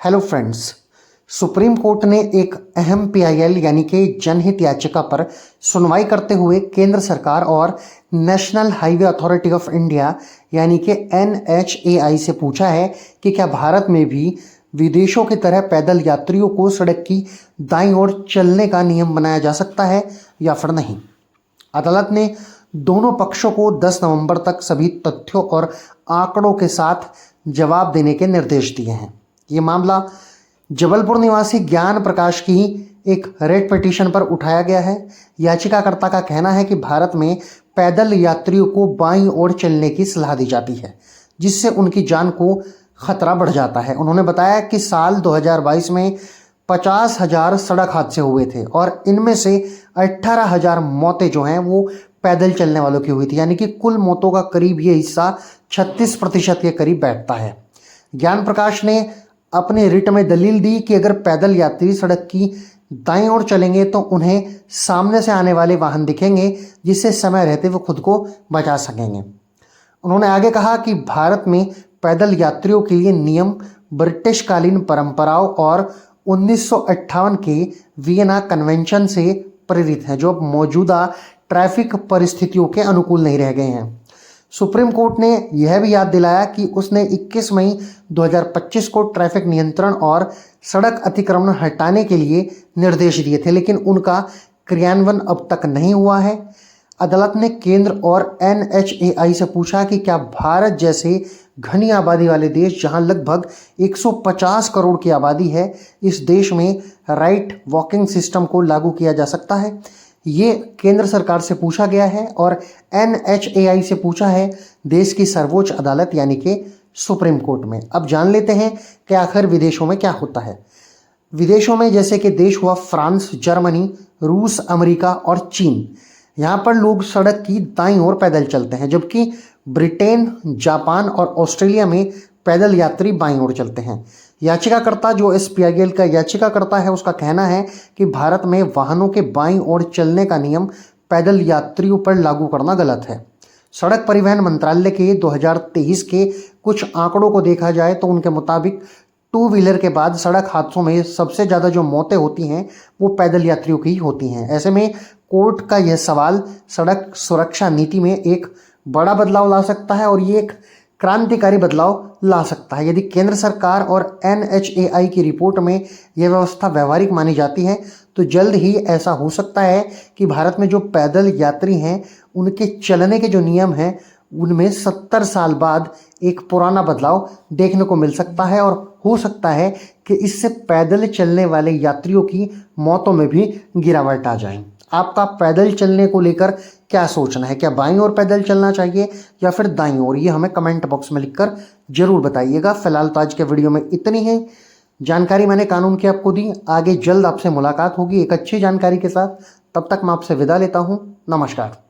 Hello friends, supreme court ने एक अहम पीआईएल यानी कि जनहित याचिका पर सुनवाई करते हुए केंद्र सरकार और national highway authority of India यानी कि एनएचएआई से पूछा है कि क्या भारत में भी विदेशों की तरह पैदल यात्रियों को सड़क की दाईं ओर चलने का नियम बनाया जा सकता है या फिर नहीं। अदालत ने दोनों पक्षों को 10 नवंबर तक सभी तथ्यों और आंकड़ों के साथ जवाब देने के निर्देश दिए हैं। ये मामला जबलपुर निवासी ज्ञान प्रकाश की एक रेट पिटीशन पर उठाया गया है। याचिकाकर्ता का कहना है कि भारत में पैदल यात्रियों को बाईं ओर चलने की सलाह दी जाती है, जिससे उनकी जान को खतरा बढ़ जाता है। उन्होंने बताया कि साल 2022 में 50,000 सड़क हादसे हुए थे और इनमें से 18,000 मौतें जो हैं वो पैदल चलने वालों की हुई थी, यानी कि कुल मौतों का करीब ये हिस्सा 36% के करीब बैठता है। ज्ञान प्रकाश ने अपने रिट में दलील दी कि अगर पैदल यात्री सड़क की दाईं ओर चलेंगे तो उन्हें सामने से आने वाले वाहन दिखेंगे, जिससे समय रहते वो खुद को बचा सकेंगे। उन्होंने आगे कहा कि भारत में पैदल यात्रियों के लिए नियम ब्रिटिश कालीन परंपराओं और 1958 के वियना कन्वेंशन से प्रेरित हैं, जो अब मौजूदा ट्रैफिक परिस्थितियों के अनुकूल नहीं रह गए हैं। सुप्रीम कोर्ट ने यह भी याद दिलाया कि उसने 21 मई 2025 को ट्रैफिक नियंत्रण और सड़क अतिक्रमण हटाने के लिए निर्देश दिए थे, लेकिन उनका क्रियान्वयन अब तक नहीं हुआ है। अदालत ने केंद्र और एनएचएआई से पूछा कि क्या भारत जैसे घनी आबादी वाले देश, जहां लगभग 150 करोड़ की आबादी है, इस देश में राइट वॉकिंग सिस्टम को लागू किया जा सकता है। ये केंद्र सरकार से पूछा गया है और एनएचएआई से पूछा है देश की सर्वोच्च अदालत यानी कि सुप्रीम कोर्ट में। अब जान लेते हैं कि आखिर विदेशों में क्या होता है। विदेशों में जैसे कि देश हुआ फ्रांस, जर्मनी, रूस, अमेरिका और चीन, यहाँ पर लोग सड़क की दाईं ओर पैदल चलते हैं, जबकि ब्रिटेन, जापान और ऑस्ट्रेलिया में पैदल यात्री बाईं ओर चलते हैं। याचिकाकर्ता जो इस पीआईएल का याचिकाकर्ता है, उसका कहना है कि भारत में वाहनों के बाईं ओर चलने का नियम पैदल यात्रियों पर लागू करना गलत है। सड़क परिवहन मंत्रालय के 2023 के कुछ आंकड़ों को देखा जाए तो उनके मुताबिक टू व्हीलर के बाद सड़क हादसों में सबसे ज़्यादा जो मौतें होती हैं वो पैदल यात्रियों की होती हैं। ऐसे में कोर्ट का यह सवाल सड़क सुरक्षा नीति में एक बड़ा बदलाव ला सकता है और ये एक क्रांतिकारी बदलाव ला सकता है। यदि केंद्र सरकार और एनएचएआई की रिपोर्ट में यह व्यवस्था व्यवहारिक मानी जाती है तो जल्द ही ऐसा हो सकता है कि भारत में जो पैदल यात्री हैं उनके चलने के जो नियम हैं उनमें 70 साल बाद एक पुराना बदलाव देखने को मिल सकता है और हो सकता है कि इससे पैदल चलने वाले यात्रियों की मौतों में भी गिरावट आ जाए। आपका पैदल चलने को लेकर क्या सोचना है? क्या बाईं ओर पैदल चलना चाहिए या फिर दाईं ओर? ये हमें कमेंट बॉक्स में लिखकर जरूर बताइएगा। फिलहाल तो आज के वीडियो में इतनी ही जानकारी मैंने कानून की आपको दी। आगे जल्द आपसे मुलाकात होगी एक अच्छी जानकारी के साथ। तब तक मैं आपसे विदा लेता हूँ। नमस्कार।